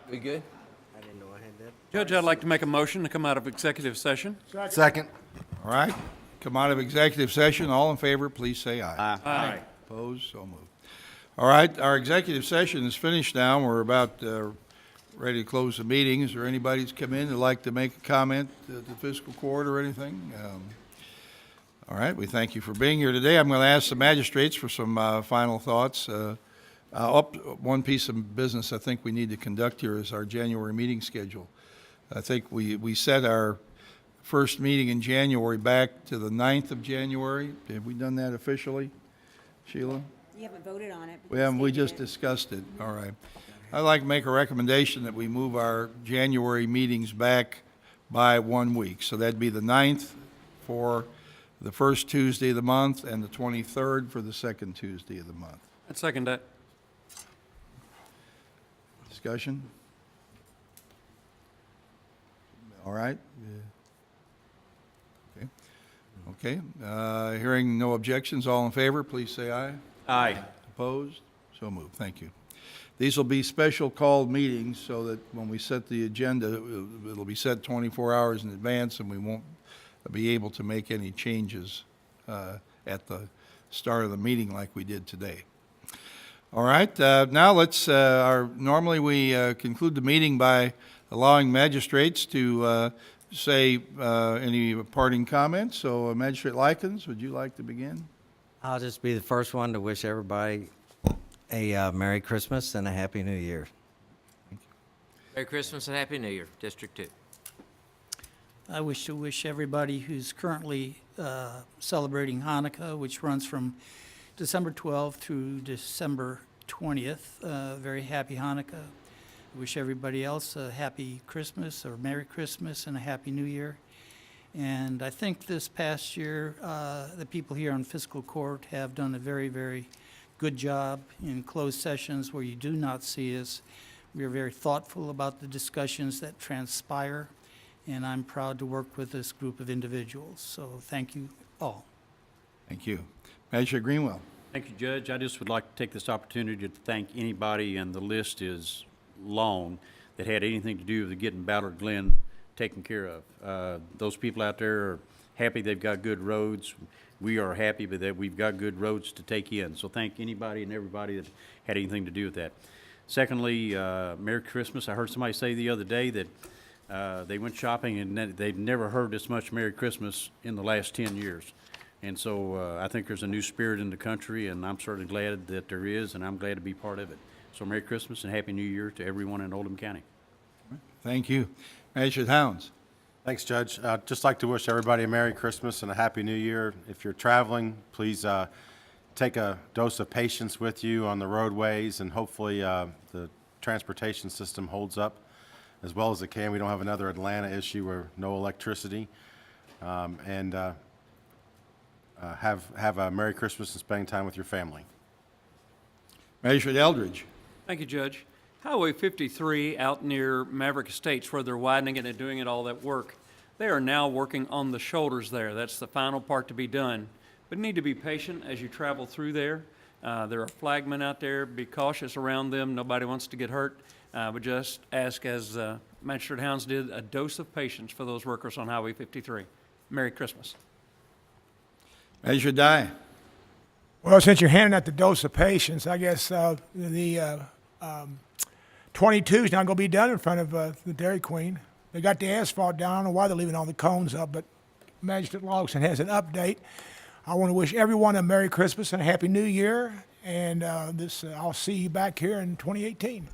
We good? I didn't know I had that. Judge, I'd like to make a motion to come out of executive session. Second. All right, come out of executive session. All in favor, please say aye. Aye. Opposed? So moved. All right, our executive session is finished now. We're about ready to close the meeting. Is there anybody that's come in that'd like to make a comment at the fiscal court or anything? All right, we thank you for being here today. I'm going to ask the magistrates for some final thoughts. One piece of business I think we need to conduct here is our January meeting schedule. I think we set our first meeting in January back to the 9th of January. Have we done that officially, Sheila? You haven't voted on it. We just discussed it. All right. I'd like to make a recommendation that we move our January meetings back by 1 week. So that'd be the 9th for the first Tuesday of the month and the 23rd for the second Tuesday of the month. I'd second that. Discussion? All right. Okay. Hearing no objections, all in favor, please say aye. Aye. Opposed? So moved. Thank you. These will be special called meetings so that when we set the agenda, it'll be set 24 hours in advance and we won't be able to make any changes at the start of the meeting like we did today. All right. Now let's, normally we conclude the meeting by allowing magistrates to say any parting comments. So Magistrate Likens, would you like to begin? I'll just be the first one to wish everybody a Merry Christmas and a Happy New Year. Merry Christmas and Happy New Year, District 2. I wish to wish everybody who's currently celebrating Hanukkah, which runs from December 12th through December 20th, very happy Hanukkah. I wish everybody else a happy Christmas or Merry Christmas and a Happy New Year. And I think this past year, the people here on Fiscal Court have done a very, very good job in closed sessions where you do not see us. We are very thoughtful about the discussions that transpire, and I'm proud to work with this group of individuals. So thank you all. Thank you. Magistrate Greenwell. Thank you, Judge. I just would like to take this opportunity to thank anybody, and the list is long, that had anything to do with getting Ballard Glen taken care of. Those people out there are happy they've got good roads. We are happy that we've got good roads to take in. So thank anybody and everybody that had anything to do with that. Secondly, Merry Christmas. I heard somebody say the other day that they went shopping and they'd never heard this much Merry Christmas in the last 10 years. And so I think there's a new spirit in the country, and I'm certainly glad that there is, and I'm glad to be part of it. So Merry Christmas and Happy New Year to everyone in Oldham County. Thank you. Magistrate Hounds. Thanks, Judge. Just like to wish everybody a Merry Christmas and a Happy New Year. If you're traveling, please take a dose of patience with you on the roadways, and hopefully the transportation system holds up as well as it can. We don't have another Atlanta issue where no electricity. And have a Merry Christmas and spending time with your family. Magistrate Eldridge. Thank you, Judge. Highway 53 out near Maverick Estates, where they're widening it and doing it all that work, they are now working on the shoulders there. That's the final part to be done. But you need to be patient as you travel through there. There are flagmen out there. Be cautious around them. Nobody wants to get hurt. But just ask, as Magistrate Hounds did, a dose of patience for those workers on Highway 53. Merry Christmas. Magistrate Dye. Well, since you're handing out the dose of patience, I guess the 22 is not going to be done in front of the Dairy Queen. They got the asphalt down. I don't know why they're leaving all the cones up, but Magistrate Logson has an update. I want to wish everyone a Merry Christmas and a Happy New Year, and I'll see you back here in 2018.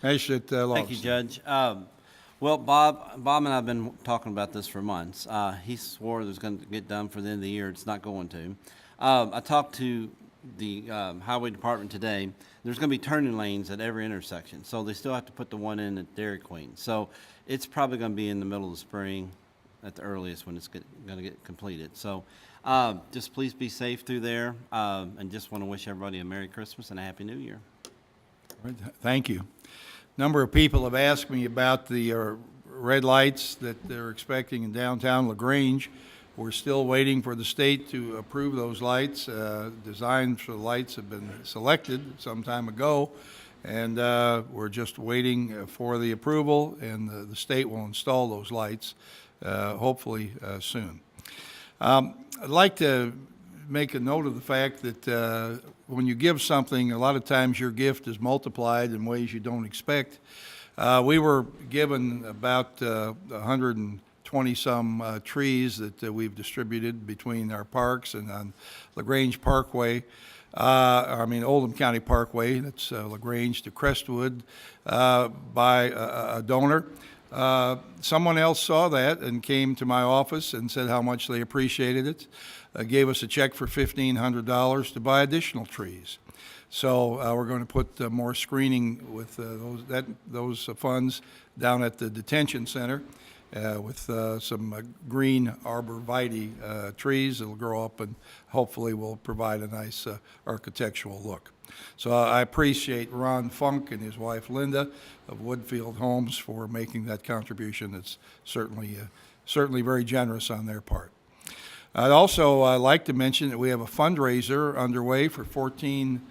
Magistrate Logson. Thank you, Judge. Well, Bob and I have been talking about this for months. He swore it was going to get done for the end of the year. It's not going to. I talked to the Highway Department today. There's going to be turning lanes at every intersection, so they still have to put the one in at Dairy Queen. So it's probably going to be in the middle of the spring at the earliest when it's going to get completed. So just please be safe through there, and just want to wish everybody a Merry Christmas and a Happy New Year. Thank you. A number of people have asked me about the red lights that they're expecting in downtown LaGrange. We're still waiting for the state to approve those lights. Designs for the lights have been selected some time ago, And we're just waiting for the approval, and the state will install those lights hopefully soon. I'd like to make a note of the fact that when you give something, a lot of times your gift is multiplied in ways you don't expect. We were given about 120-some trees that we've distributed between our parks and on LaGrange Parkway. Oldham County Parkway, that's LaGrange to Crestwood, by a donor. Someone else saw that and came to my office and said how much they appreciated it. Gave us a check for $1,500 to buy additional trees. So we're going to put more screening with those funds down at the detention center with some green arborvitae trees that'll grow up and hopefully will provide a nice architectural look. So I appreciate Ron Funk and his wife Linda of Woodfield Homes for making that contribution. It's certainly very generous on their part. I'd also like to mention that we have a fundraiser underway for 14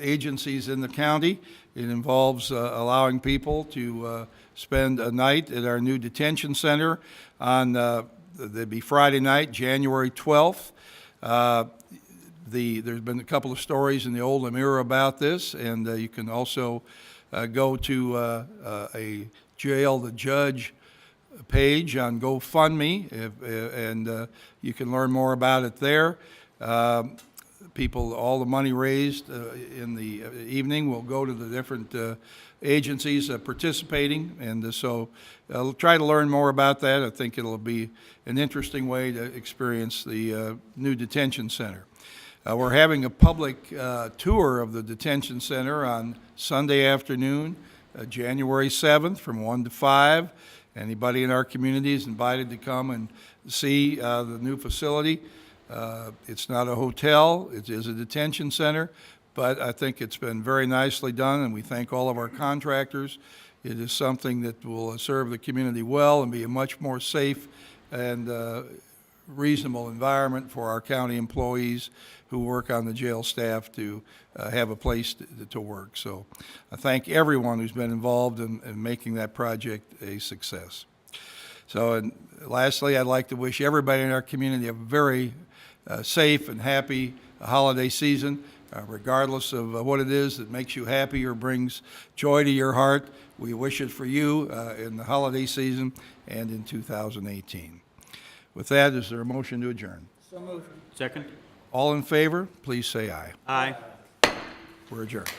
agencies in the county. It involves allowing people to spend a night at our new detention center on, that'd be Friday night, January 12th. There's been a couple of stories in the Oldham era about this, and you can also go to a Jail the Judge page on GoFundMe, and you can learn more about it there. All the money raised in the evening will go to the different agencies participating, and so I'll try to learn more about that. I think it'll be an interesting way to experience the new detention center. We're having a public tour of the detention center on Sunday afternoon, January 7th from 1 to 5. Anybody in our community is invited to come and see the new facility. It's not a hotel, it is a detention center, but I think it's been very nicely done, and we thank all of our contractors. It is something that will serve the community well and be a much more safe and reasonable environment for our county employees who work on the jail staff to have a place to work. So I thank everyone who's been involved in making that project a success. So, and lastly, I'd like to wish everybody in our community a very safe and happy holiday season, regardless of what it is that makes you happy or brings joy to your heart. We wish it for you in the holiday season and in 2018. With that, is there a motion to adjourn? So moved. Second? All in favor, please say aye. Aye. We're adjourned.